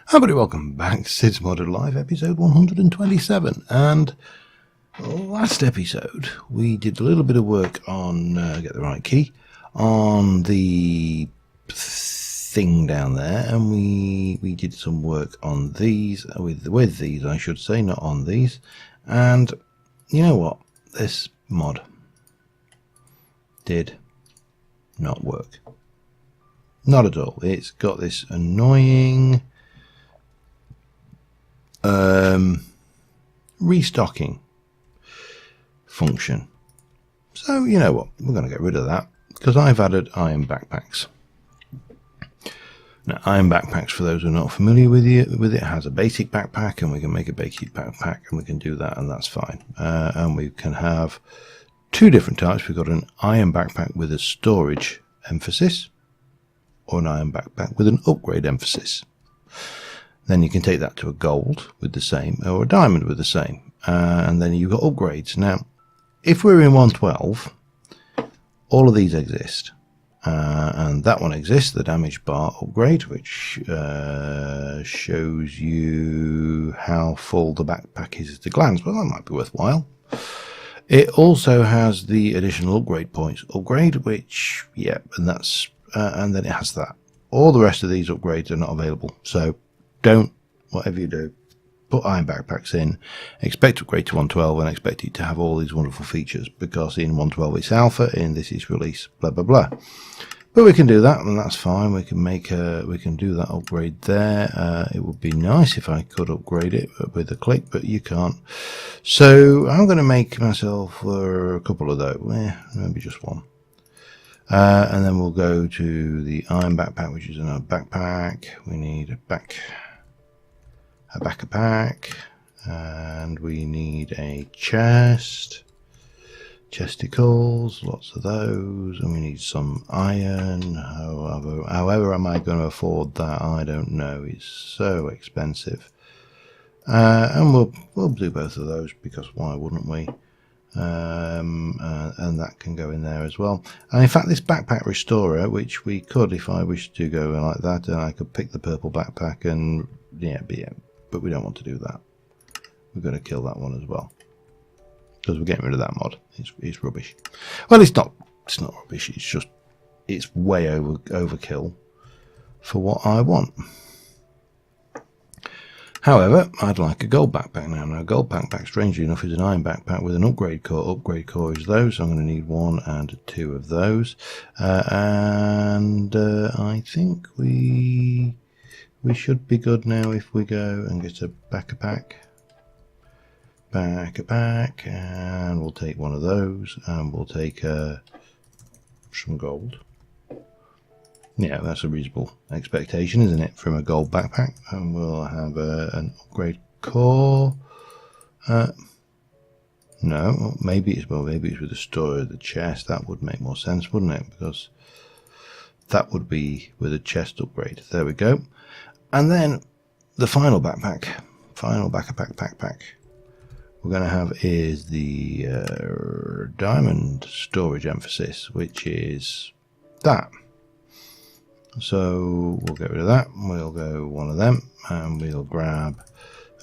Hi everybody, welcome back to Cids Modded Live, episode 127. And last episode, we did a little bit of work on, get the right key, on the thing down there. And we did some work on these, with these I should say, not on these. And you know what? This mod did not work. Not at all. It's got this annoying restocking function. So you know what, we're going to get rid of that because I've added iron backpacks. Now iron backpacks, for those who are not familiar with it, has a basic backpack, and we can make a basic backpack, and we can do that, and that's fine. And we can have two different types. We've got an iron backpack with a storage emphasis, or an iron backpack with an upgrade emphasis. Then you can take that to a gold with the same, or a diamond with the same, and then you've got upgrades. Now, if we're in 112, all of these exist, and that one exists, the damage bar upgrade, which shows you how full the backpack is at a glance. Well, that might be worthwhile. It also has the additional upgrade points upgrade, which, yeah, and that's, and then it has that. All the rest of these upgrades are not available, so don't, whatever you do, put iron backpacks in, expect to upgrade to 112 and expect it to have all these wonderful features, because in 112 it's alpha, in this is release, blah blah blah. But we can do that, and that's fine. We can make we can do that upgrade there. It would be nice if I could upgrade it with a click, but you can't. So I'm going to make myself a couple of those, maybe just one. And then we'll go to the iron backpack, which is another backpack. We need a backpack, and we need a chest, chesticles, lots of those, and we need some iron. However am I going to afford that? I don't know. It's so expensive. And we'll do both of those, because why wouldn't we? And that can go in there as well. And in fact, this backpack restorer, which we could, if I wish to go like that, and I could pick the purple backpack, and but we don't want to do that. We're going to kill that one as well, because we're getting rid of that mod. It's rubbish. Well, it's not rubbish. It's just, it's way overkill for what I want. However, I'd like a gold backpack now. Now, gold backpack, strangely enough, is an iron backpack with an upgrade core. Upgrade core is those, so I'm going to need 1 and 2 of those. And I think we should be good now if we go and get a backpack, and we'll take one of those, and we'll take some gold. Yeah, that's a reasonable expectation, isn't it, from a gold backpack? And we'll have an upgrade core. No, maybe it's with the story of the chest. That would make more sense, wouldn't it? Because that would be with a chest upgrade. There we go. And then the final backpack we're going to have is the diamond storage emphasis, which is that. So we'll get rid of that. We'll go one of them, and we'll grab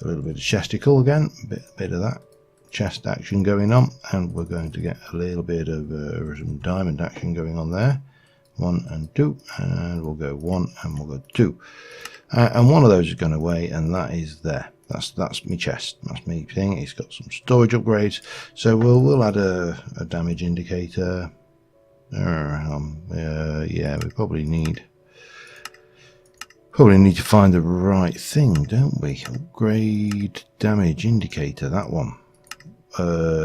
a little bit of chesticle again, a bit of that chest action going on, and we're going to get a little bit of some diamond action going on there. 1 and 2, and we'll go 1 and we'll go 2, and one of those is going away, and that is there. That's my chest. That's my thing. It's got some storage upgrades, so we'll add a damage indicator. Yeah, we probably need to find the right thing, don't we? Upgrade damage indicator, that one.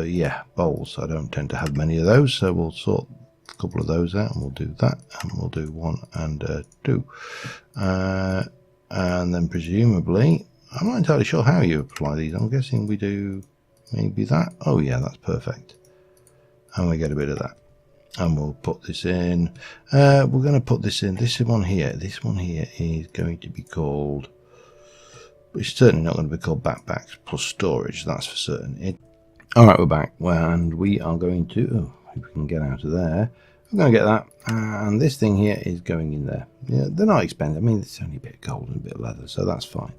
Yeah, bowls. I don't tend to have many of those, so we'll sort a couple of those out, and we'll do that, and we'll do 1 and 2. And then presumably, I'm not entirely sure how you apply these. I'm guessing we do maybe that. Oh yeah, that's perfect. And we get a bit of that. And we'll put this in. We're going to put this in. This one here. This one here is going to be called. It's certainly not going to be called backpacks plus storage. That's for certain. All right, we're back, and we are going to. If we can get out of there. I'm going to get that, and this thing here is going in there. Yeah, they're not expensive. I mean, it's only a bit of gold and a bit of leather, so that's fine.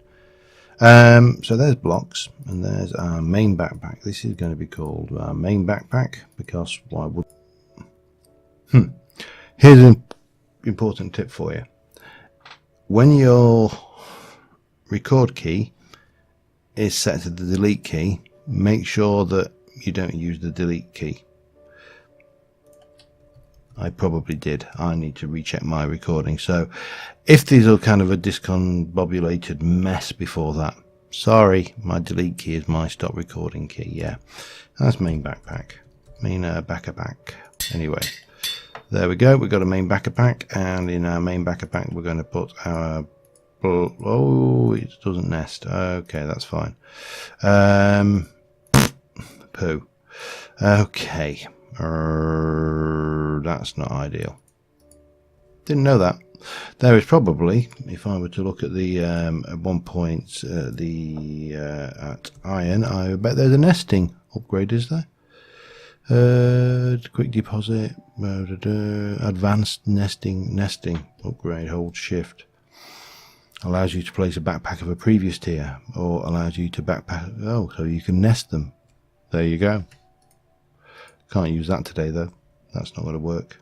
So there's blocks, and there's our main backpack. This is going to be called our main backpack, because why would... Here's an important tip for you. When your record key is set to the delete key, make sure that you don't use the delete key. I probably did. I need to recheck my recording. So if these are kind of a discombobulated mess before that, sorry, my delete key is my stop recording key. Yeah, that's main backpack, main backpack. Anyway, there we go. We've got a main backpack, and in our main backpack we're going to put our... Oh, it doesn't nest. Okay, that's fine. Poo. Okay. That's not ideal. Didn't know that. There is probably, if I were to look at the at one point at iron, I bet there's a nesting upgrade, is there? Quick deposit, advanced nesting upgrade. Hold shift. Allows you to place a backpack of a previous tier, or allows you to backpack. Oh, so you can nest them. There you go. Can't use that today though. That's not going to work.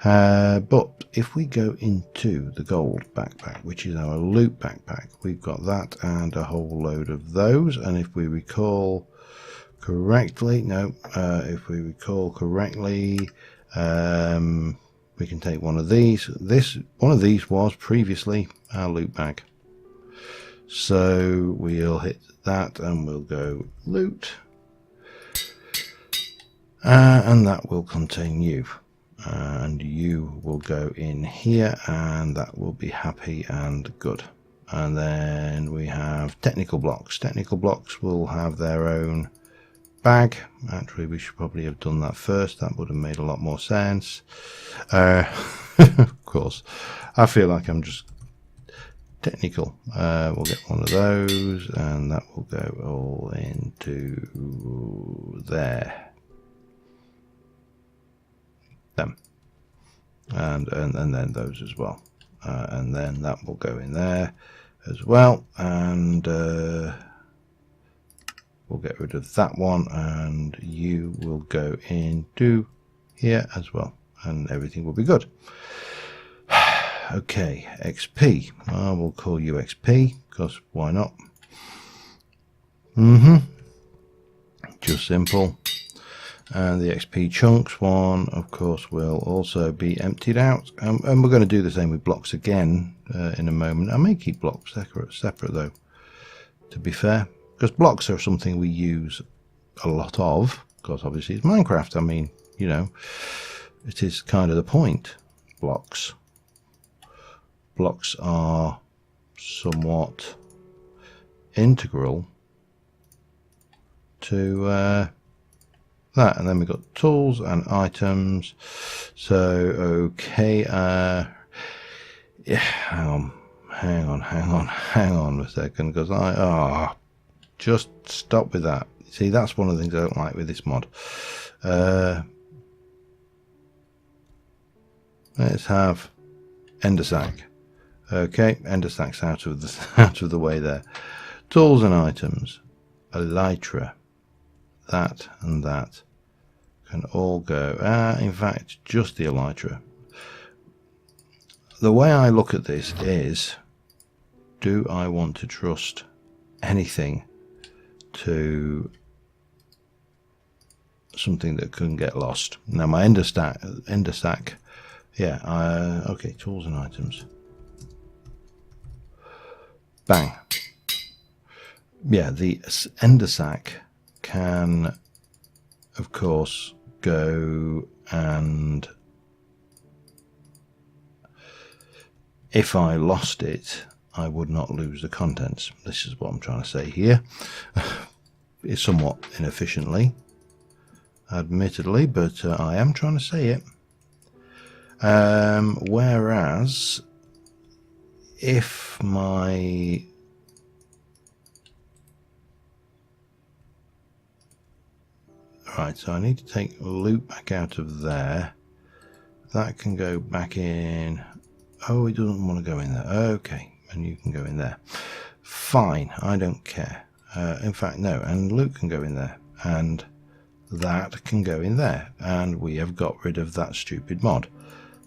But if we go into the gold backpack, which is our loot backpack, we've got that and a whole load of those. And if we recall correctly, if we recall correctly, we can take one of these. One of these was previously our loot bag. So we'll hit that and we'll go loot. And that will contain you, and you will go in here, and that will be happy and good. And then we have technical blocks. Technical blocks will have their own bag. Actually, we should probably have done that first. That would have made a lot more sense. Of course, I feel like I'm just technical. We'll get one of those, and that will go all into there. Them, and then those as well, and then that will go in there as well, and we'll get rid of that one, and you will go into here as well, and everything will be good. Okay, XP. We'll call you XP, because why not? Just simple. And the XP chunks one, of course, will also be emptied out. And we're going to do the same with blocks again in a moment. I may keep blocks separate though, to be fair, because blocks are something we use a lot of, because obviously it's Minecraft. I mean, you know, it is kind of the point. Blocks are somewhat integral to that. And then we've got tools and items. So okay, yeah, hang on a second, because just stop with that. See, that's one of the things I don't like with this mod. Let's have ender sac. Okay, ender sac's out of the way there. Tools and items, elytra. That and that can all go. In fact, just the elytra. The way I look at this is, do I want to trust anything to something that can get lost? Now my ender sac, yeah. Okay, tools and items. Bang. Yeah, the ender sac can, of course, go, and if I lost it, I would not lose the contents. This is what I'm trying to say here. It's somewhat inefficiently, admittedly, but I am trying to say it. Whereas if my right, so I need to take loot back out of there, that can go back in. Oh, it doesn't want to go in there. Okay, and you can go in there. Fine, I don't care. In fact, no, and Luke can go in there, and that can go in there, and we have got rid of that stupid mod.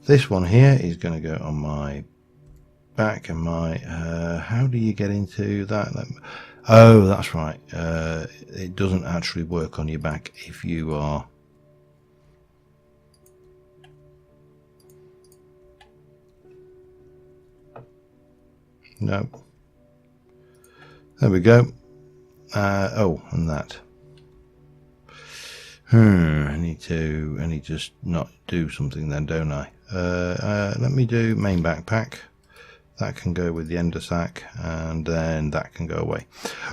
This one here is going to go on my back, and my how do you get into that? Oh, that's right. It doesn't actually work on your back if you are no. There we go. Oh, and that. I need to just not do something then, don't I? Let me do main backpack. That can go with the ender sac, and then that can go away.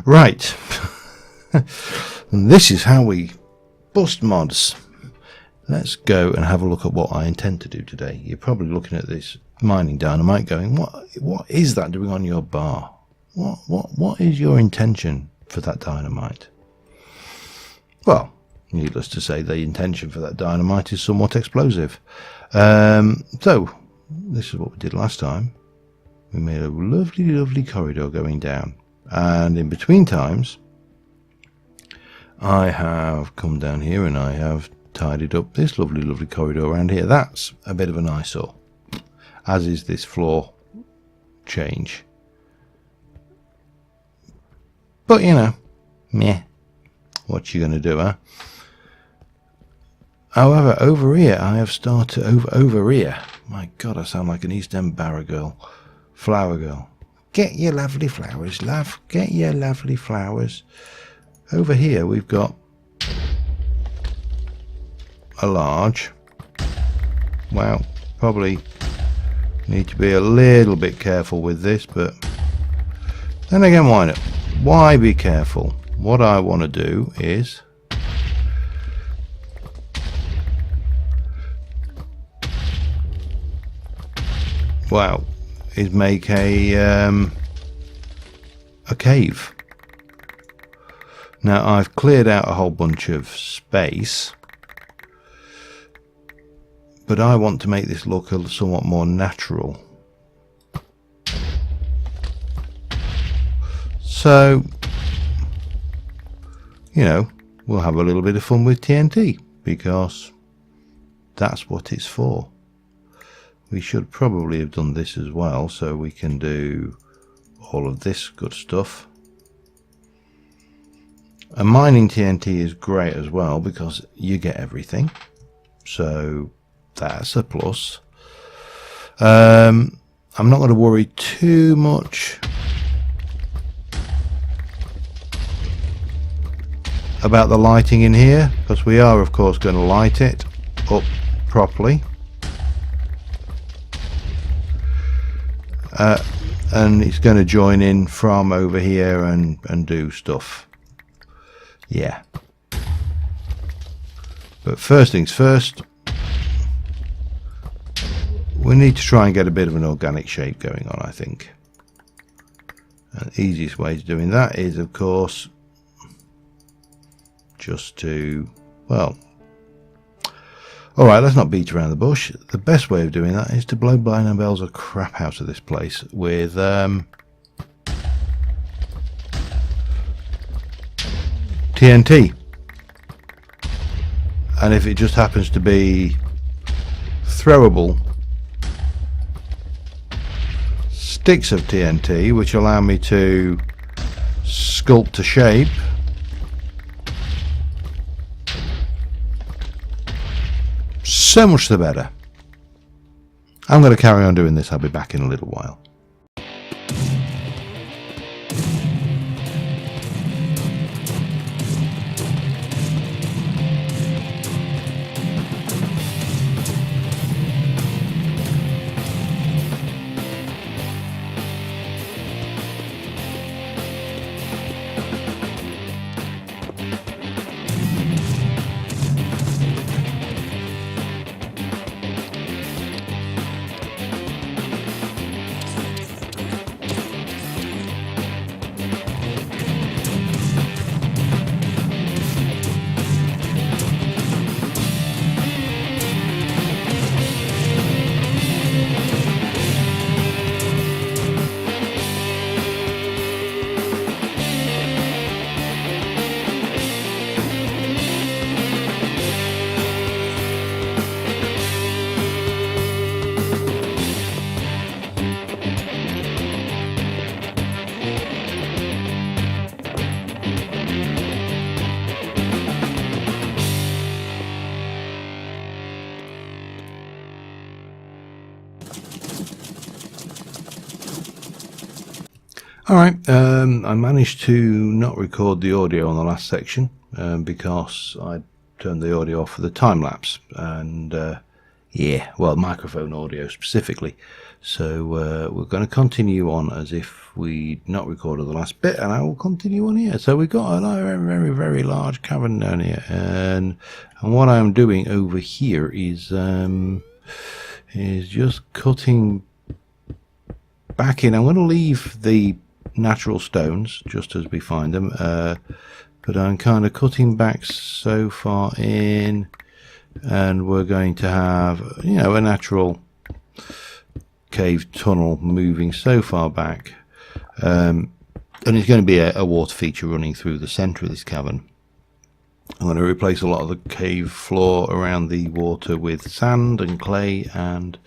Right. And this is how we bust mods. Let's go and have a look at what I intend to do today. You're probably looking at this mining dynamite going, what is that doing on your bar? What is your intention for that dynamite? Well, needless to say, the intention for that dynamite is somewhat explosive. So this is what we did last time. We made a lovely corridor going down, and in between times I have come down here and I have tidied up this lovely corridor around here. That's a bit of an eyesore, as is this floor change, but you know, meh, what you gonna do, huh? However, over here I have started over here. My God, I sound like an East End barra girl. Flower girl. Get your lovely flowers, love. Get your lovely flowers. Over here we've got a large. Wow, probably need to be a little bit careful with this, but then again, why not? Why be careful? What I want to do is is make a cave. Now I've cleared out a whole bunch of space, but I want to make this look somewhat more natural. So, you know, we'll have a little bit of fun with TNT, because that's what it's for. We should probably have done this as well, so we can do all of this good stuff. And mining TNT is great as well, because you get everything, so that's a plus. I'm not going to worry too much about the lighting in here, because we are of course going to light it up properly. And it's going to join in from over here and do stuff. Yeah. But first things first, we need to try and get a bit of an organic shape going on, I think. And the easiest way to doing that is, of course, just to, well, alright, let's not beat around the bush. The best way of doing that is to blow blinding bells of crap out of this place with TNT. And if it just happens to be throwable sticks of TNT, which allow me to sculpt to shape, so much the better. I'm going to carry on doing this. I'll be back in a little while. Alright, I managed to not record the audio on the last section because I turned the audio off for the time lapse, and yeah, well, microphone audio specifically. So we're going to continue on as if we'd not recorded the last bit, and I will continue on here. So we've got a very, very large cavern down here, and what I'm doing over here is just cutting back in. I'm going to leave the natural stones just as we find them, but I'm kind of cutting back so far in, and we're going to have, you know, a natural cave tunnel moving so far back, and it's going to be a water feature running through the center of this cavern. I'm going to replace a lot of the cave floor around the water with sand and clay and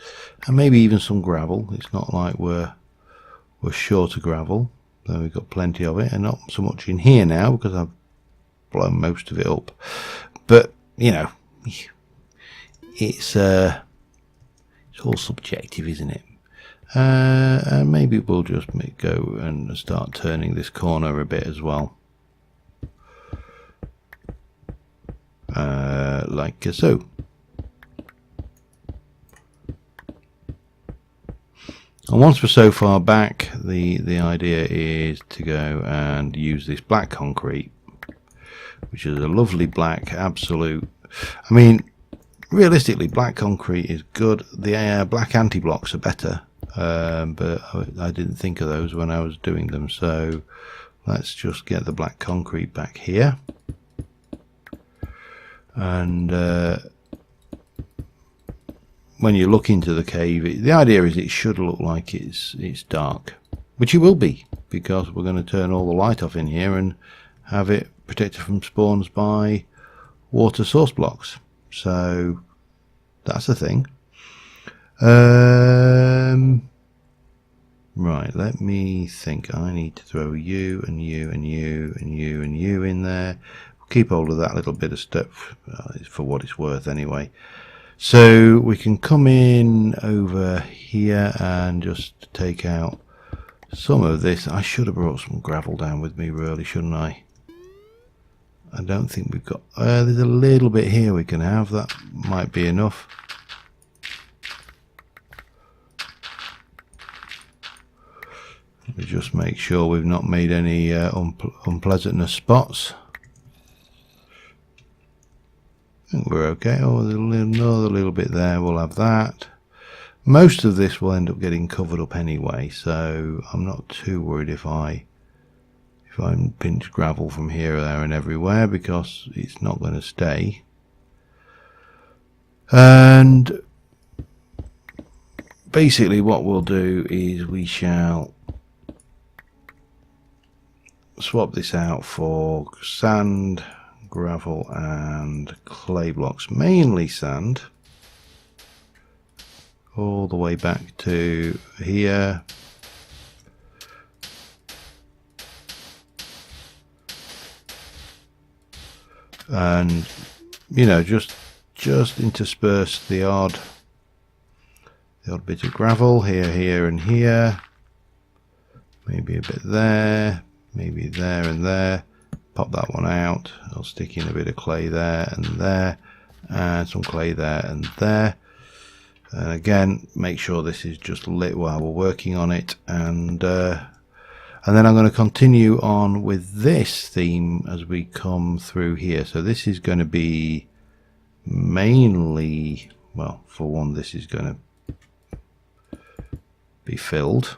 maybe even some gravel. It's not like we're short of gravel, though we've got plenty of it, and not so much in here now because I've blown most of it up. But you know, it's all subjective, isn't it? And maybe we'll just go and start turning this corner a bit as well, like so. And once we're so far back, the idea is to go and use this black concrete, which is a lovely black absolute. I mean, realistically, black concrete is good. The black anti-blocks are better, but I didn't think of those when I was doing them. So let's just get the black concrete back here, and when you look into the cave, the idea is it should look like it's dark, which it will be, because we're going to turn all the light off in here and have it protected from spawns by water source blocks. So that's the thing. Right, let me think. I need to throw you and you and you and you and you in there. We'll keep hold of that little bit of stuff for what it's worth anyway. So we can come in over here and just take out some of this. I should have brought some gravel down with me, really, shouldn't I? I don't think we've got... there's a little bit here we can have. That might be enough. Let me just make sure we've not made any unpleasantness spots. I think we're okay. Oh, there's another little bit there. We'll have that. Most of this will end up getting covered up anyway, so I'm not too worried if I pinch gravel from here, there, and everywhere, because it's not going to stay. And basically, what we'll do is we shall swap this out for sand, gravel and clay blocks, mainly sand, all the way back to here, and you know, just intersperse the odd bit of gravel here, here and here, maybe a bit there, maybe there and there. Pop that one out. I'll stick in a bit of clay there and there, and some clay there and there. And again, make sure this is just lit while we're working on it. And then I'm going to continue on with this theme as we come through here. So this is going to be mainly, well, for one, this is going to be filled.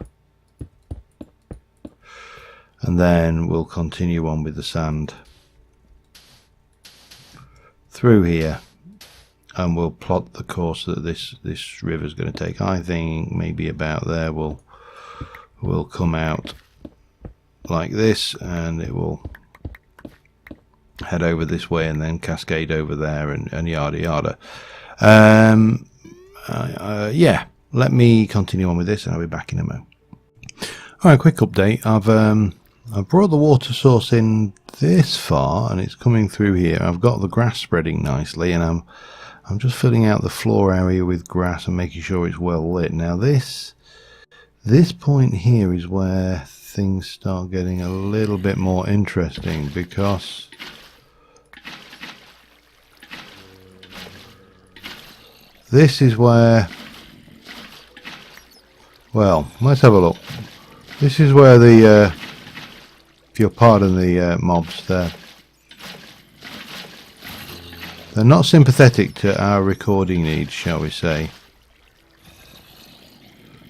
And then we'll continue on with the sand through here, and we'll plot the course that this river is going to take. I think maybe about there we'll come out like this, and it will head over this way and then cascade over there, and yada yada. Yeah, let me continue on with this and I'll be back in a moment. Alright, quick update. I've brought the water source in this far, and it's coming through here. I've got the grass spreading nicely, and I'm just filling out the floor area with grass and making sure it's well lit. Now this point here is where things start getting a little bit more interesting, because this is where, well, let's have a look. This is where the, if you'll pardon the mobs there, they're not sympathetic to our recording needs, shall we say.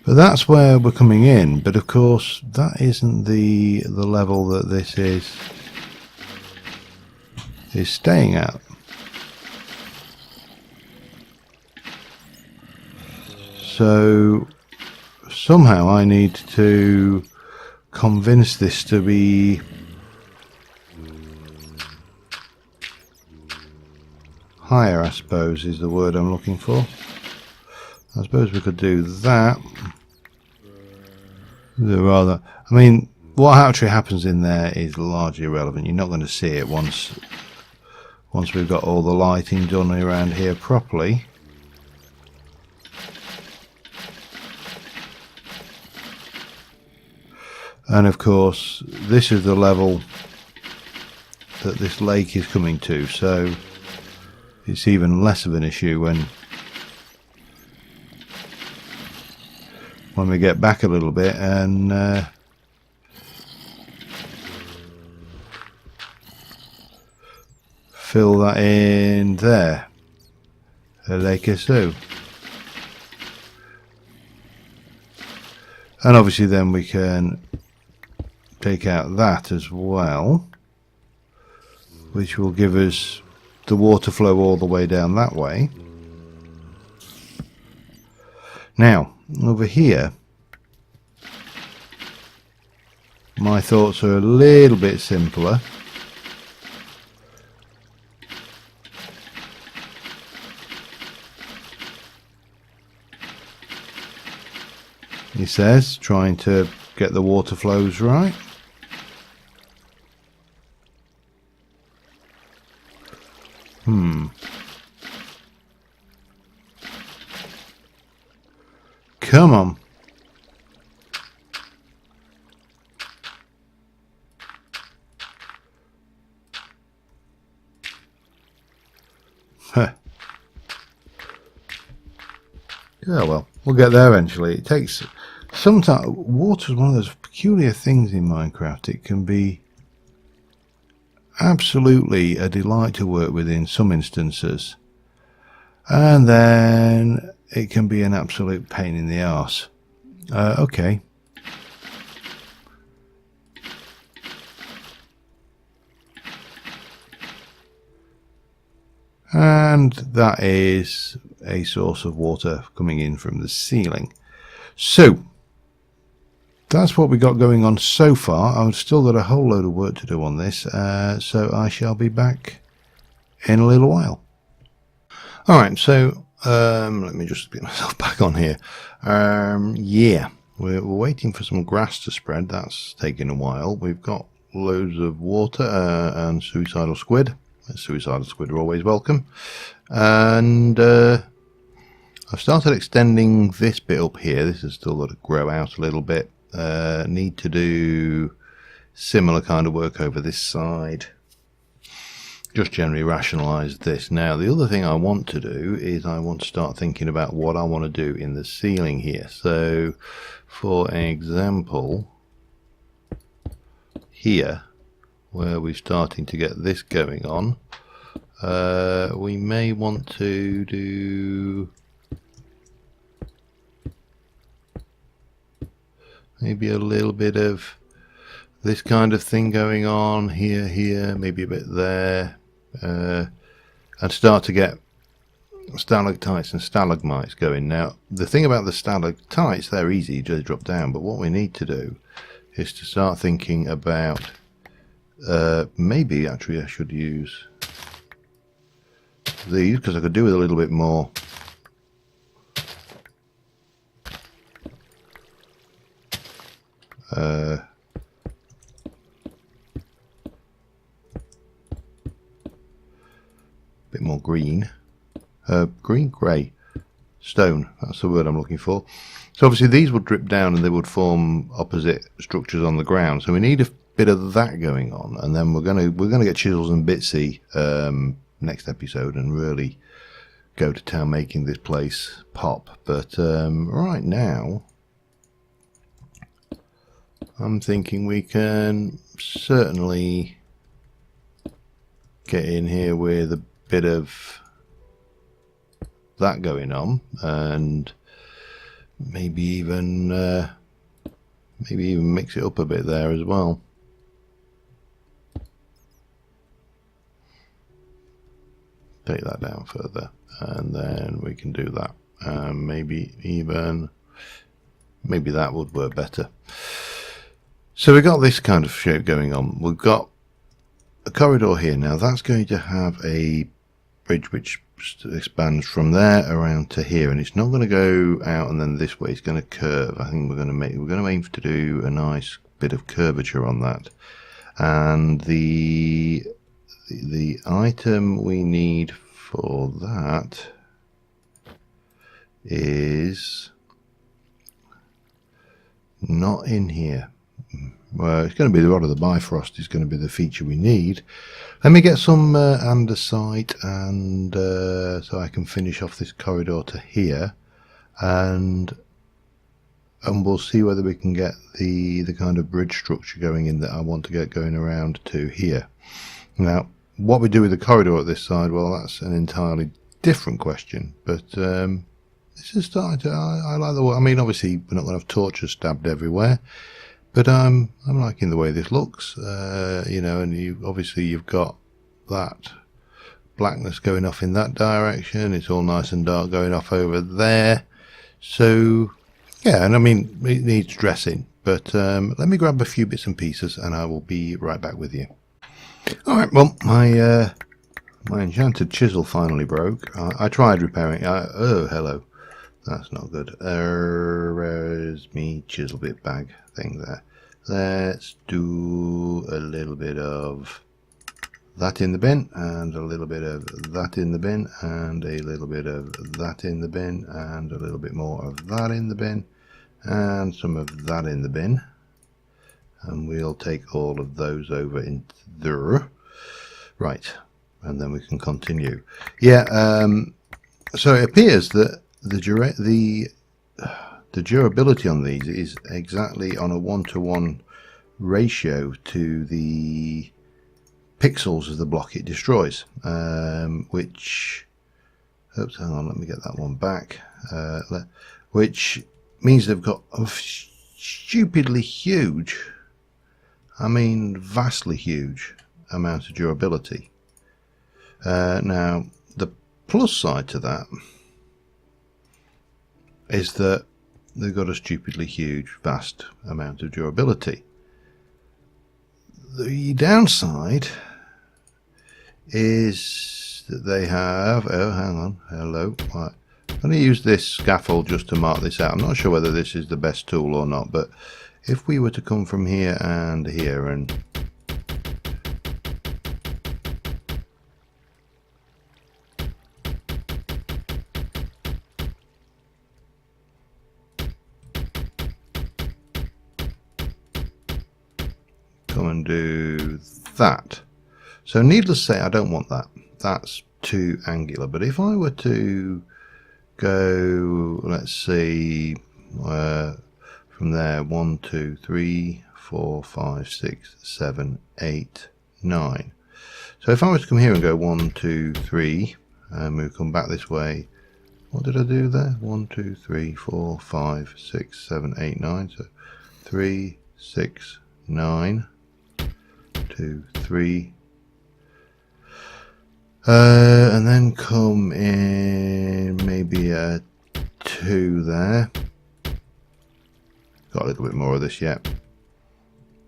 But that's where we're coming in. But of course, that isn't the level that this is staying at. So somehow I need to convince this to be higher, I suppose, is the word I'm looking for. I suppose we could do that. Rather, I mean, what actually happens in there is largely irrelevant. You're not going to see it once we've got all the lighting done around here properly. And of course, this is the level that this lake is coming to, so it's even less of an issue when we get back a little bit and fill that in there, like so. And obviously then we can take out that as well, which will give us the water flow all the way down that way. Now over here my thoughts are a little bit simpler. He says, trying to get the water flows right. Come on. Huh. Yeah, well, we'll get there eventually. It takes some time. Water is one of those peculiar things in Minecraft. It can be absolutely a delight to work with in some instances, and then it can be an absolute pain in the arse. Okay. And that is a source of water coming in from the ceiling. So that's what we got going on so far. I've still got a whole load of work to do on this, so I shall be back in a little while. Alright, so let me just get myself back on here. Yeah, we're waiting for some grass to spread. That's taking a while. We've got loads of water and suicidal squid. Suicidal squid are always welcome. And I've started extending this bit up here. This has still got to grow out a little bit. Need to do similar kind of work over this side. Just generally rationalize this. Now the other thing I want to do is I want to start thinking about what I want to do in the ceiling here. So for example, here where we're starting to get this going on, we may want to do maybe a little bit of this kind of thing going on here, maybe a bit there, and start to get stalactites and stalagmites going. Now the thing about the stalactites, they're easy, you just drop down, but what we need to do is to start thinking about maybe actually I should use these, because I could do with a little bit more bit more green, grey stone, that's the word I'm looking for. So obviously these would drip down and they would form opposite structures on the ground. So we need a bit of that going on, and then we're gonna get Chisels and Bitsy next episode and really go to town making this place pop. But right now I'm thinking we can certainly get in here with a bit of that going on, and maybe even mix it up a bit there as well. Take that down further, and then we can do that. Maybe that would work better. So we've got this kind of shape going on. We've got a corridor here now. That's going to have a bridge which expands from there around to here, and it's not going to go out and then this way. It's going to curve. I think we're going to aim to do a nice bit of curvature on that. And the item we need for that is not in here. Well, it's going to be the rod of the Bifrost is going to be the feature we need. Let me get some andesite, and so I can finish off this corridor to here, and we'll see whether we can get the kind of bridge structure going in that I want to get going around to here. Now, what we do with the corridor at this side, well, that's an entirely different question. But this is starting to. I like the way. I mean, obviously, we're not going to have torches stabbed everywhere. But I'm liking the way this looks, you know, and you've got that blackness going off in that direction. It's all nice and dark going off over there. So, yeah, and I mean, it needs dressing. But let me grab a few bits and pieces, and I will be right back with you. All right, well, my enchanted chisel finally broke. I tried repairing. Oh, hello. That's not good. Where's me chisel bit bag thing there? Let's do a little bit of that in the bin, and a little bit of that in the bin, and a little bit of that in the bin, and a little bit more of that in the bin, and some of that in the bin. And we'll take all of those over into there. Right, and then we can continue. Yeah, so it appears that the durability on these is exactly on a 1-to-1 ratio to the pixels of the block it destroys, which, oops, hang on, let me get that one back, which means they've got a stupidly huge, I mean vastly huge amount of durability. Now the plus side to that is that they've got a stupidly huge, vast amount of durability. The downside is that they have, oh, hang on, hello, right. I'm going to use this scaffold just to mark this out. I'm not sure whether this is the best tool or not, but if we were to come from here and here and come and do that. So needless to say, I don't want that. That's too angular. But if I were to go, let's see, from there, 1, 2, 3, 4, 5, 6, 7, 8, 9. So if I was to come here and go 1, 2, 3, and we come back this way, what did I do there? 1, 2, 3, 4, 5, 6, 7, 8, 9. So 3, 6, 9. 2, 3, and then come in maybe a 2 there. Got a little bit more of this yet,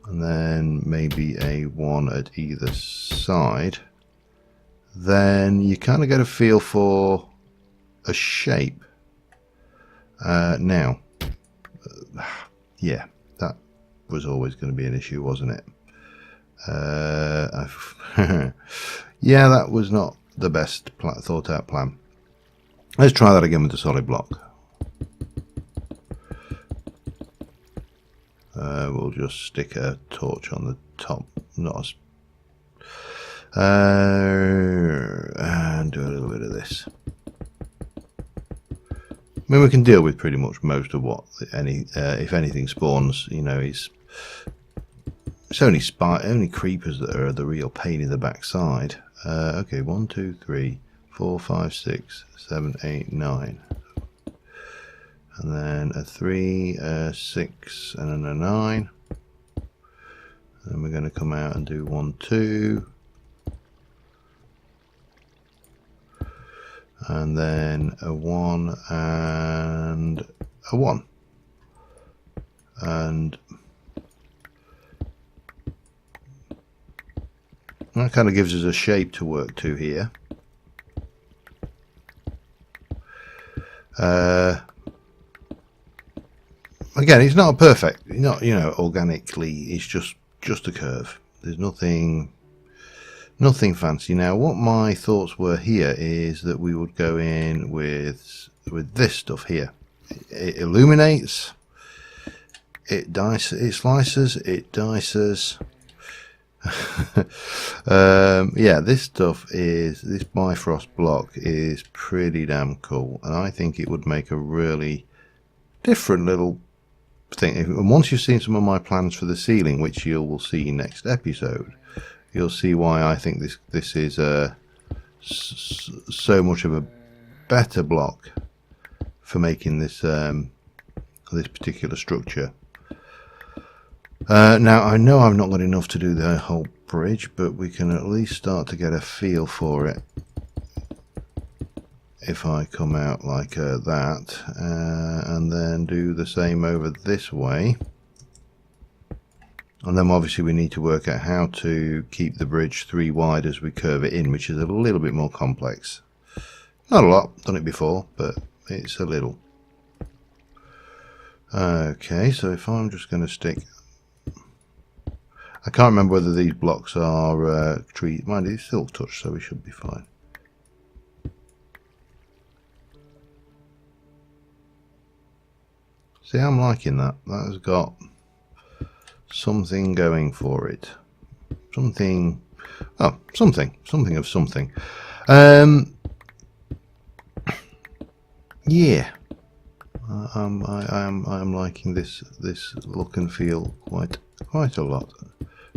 and then maybe a 1 at either side. Then you kind of get a feel for a shape. Now, yeah, that was always going to be an issue, wasn't it? Yeah, that was not the best thought out plan. Let's try that again with the solid block. We'll just stick a torch on the top, not as, and do a little bit of this. I mean, we can deal with pretty much most of what if anything spawns. You know, it's only creepers that are the real pain in the backside. Okay, 1, 2, 3, 4, 5, 6, 7, 8, 9. And then a 3, a 6, and then a 9. And we're going to come out and do 1, 2. And then a 1 and a 1. And that kind of gives us a shape to work to here. Again, it's not perfect, not, you know, organically, it's just a curve. There's nothing fancy. Now, what my thoughts were here is that we would go in with this stuff here. It illuminates, it slices, it dices. Yeah, this stuff this Bifrost block is pretty damn cool, and I think it would make a really different little thing. And once you've seen some of my plans for the ceiling, which you will see next episode, you'll see why I think this is so much of a better block for making this this particular structure. Now, I know I've not got enough to do the whole bridge, but we can at least start to get a feel for it if I come out like that, and then do the same over this way. And then obviously we need to work out how to keep the bridge 3 wide as we curve it in, which is a little bit more complex. Not a lot, done it before, but it's a little. Okay, so if I'm just going to stick... I can't remember whether these blocks are tree... Mind, it's still touch, so we should be fine. See, I'm liking that. That has got something going for it. Something... Oh, something of something. Yeah. I'm liking this look and feel quite a lot.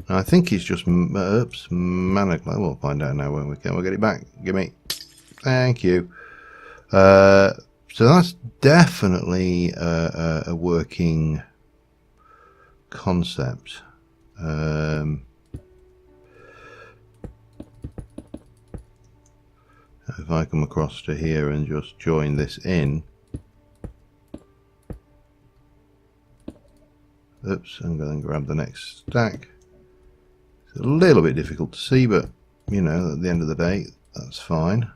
And I think it's just manic. We'll find out now when we can. We'll get it back. Gimme. Thank you. So that's definitely a working concept. If I come across to here and just join this in. Oops, I'm going to grab the next stack. It's a little bit difficult to see, but you know, at the end of the day, that's fine.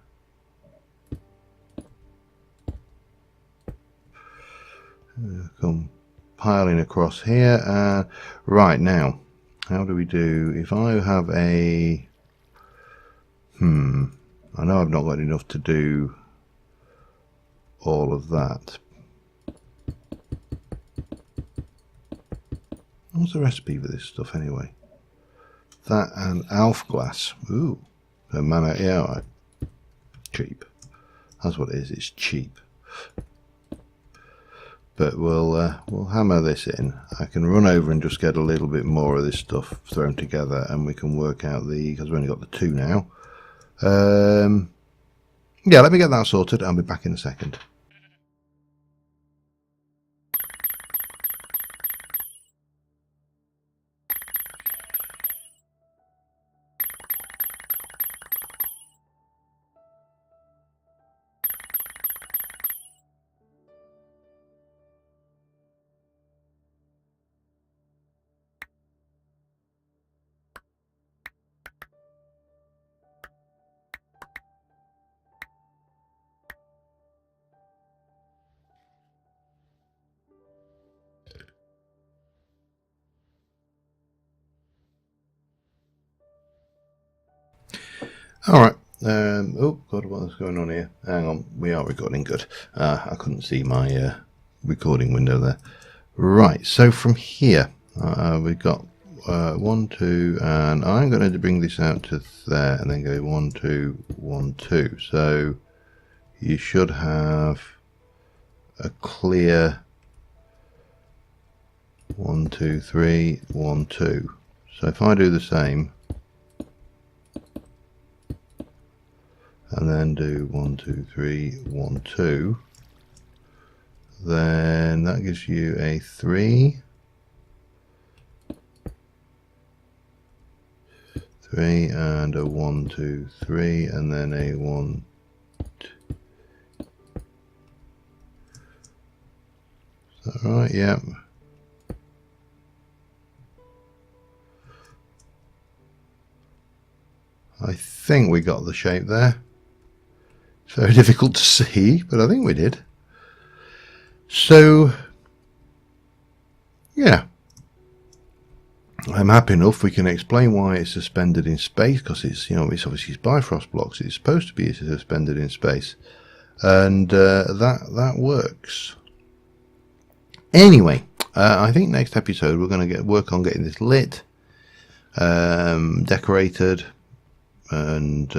Come piling across here. Right now, how do we do? If I have a... I know I've not got enough to do all of that. What's the recipe for this stuff anyway? That and Alf glass. Ooh, a mana. Yeah, all right. Cheap. That's what it is. It's cheap. But we'll hammer this in. I can run over and just get a little bit more of this stuff thrown together, and we can work out because we've only got the 2 now. Yeah, let me get that sorted. I'll be back in a second. Alright, oh god, what's going on here? Hang on, we are recording, good. I couldn't see my recording window there. Right, so from here we've got 1, 2, and I'm going to bring this out to there and then go 1, 2, 1, 2. So you should have a clear 1, 2, 3, 1, 2. So if I do the same and then do 1, 2, 3, 1, 2, then that gives you a 3, 3, and a 1, 2, 3, and then a 1, 2. Is that right? Yep. I think we got the shape there. It's very difficult to see, but I think we did. So, yeah. I'm happy enough we can explain why it's suspended in space, because it's, you know, it's obviously Bifrost blocks. It's supposed to be suspended in space, and that works. Anyway, I think next episode we're going to work on getting this lit, decorated, and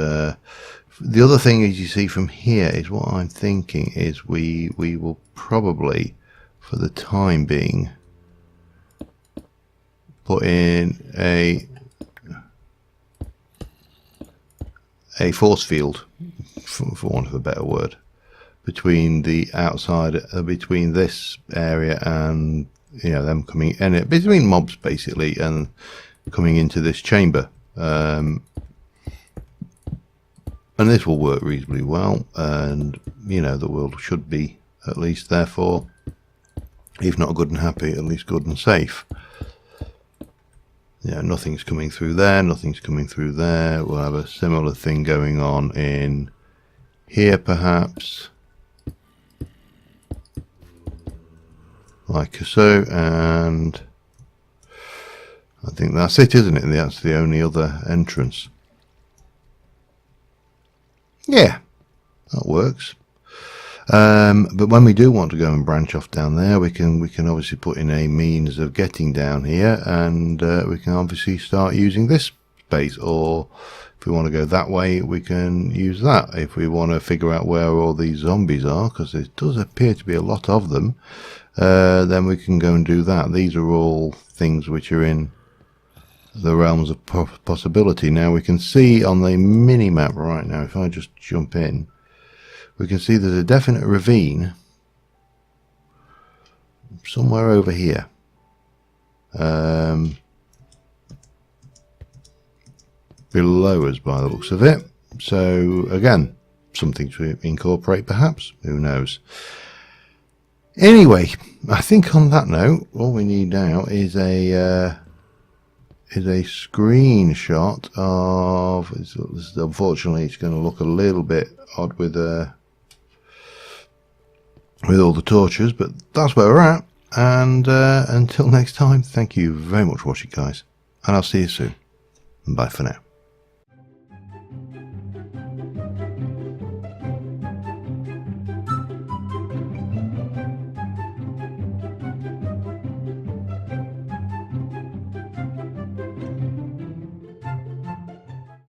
the other thing is, you see from here, is what I'm thinking is we will probably, for the time being, put in a force field, for want of a better word, between the outside, between this area and, you know, them coming in, between mobs basically, and coming into this chamber. And this will work reasonably well, and, you know, the world should be, at least, therefore, if not good and happy, at least good and safe. Yeah, nothing's coming through there, nothing's coming through there. We'll have a similar thing going on in here, perhaps, like so, and I think that's it, isn't it? That's the only other entrance. Yeah, that works. But when we do want to go and branch off down there, we can obviously put in a means of getting down here, and we can obviously start using this space, or if we want to go that way, we can use that. If we want to figure out where all these zombies are, because there does appear to be a lot of them, then we can go and do that. These are all things which are in the realms of possibility. Now we can see on the mini map right now, if I just jump in, we can see there's a definite ravine somewhere over here, below us by the looks of it. So again, something to incorporate perhaps, who knows. Anyway, I think on that note, all we need now is a screenshot of, unfortunately it's going to look a little bit odd with all the torches, but that's where we're at. And until next time, thank you very much for watching, guys, and I'll see you soon. Bye for now.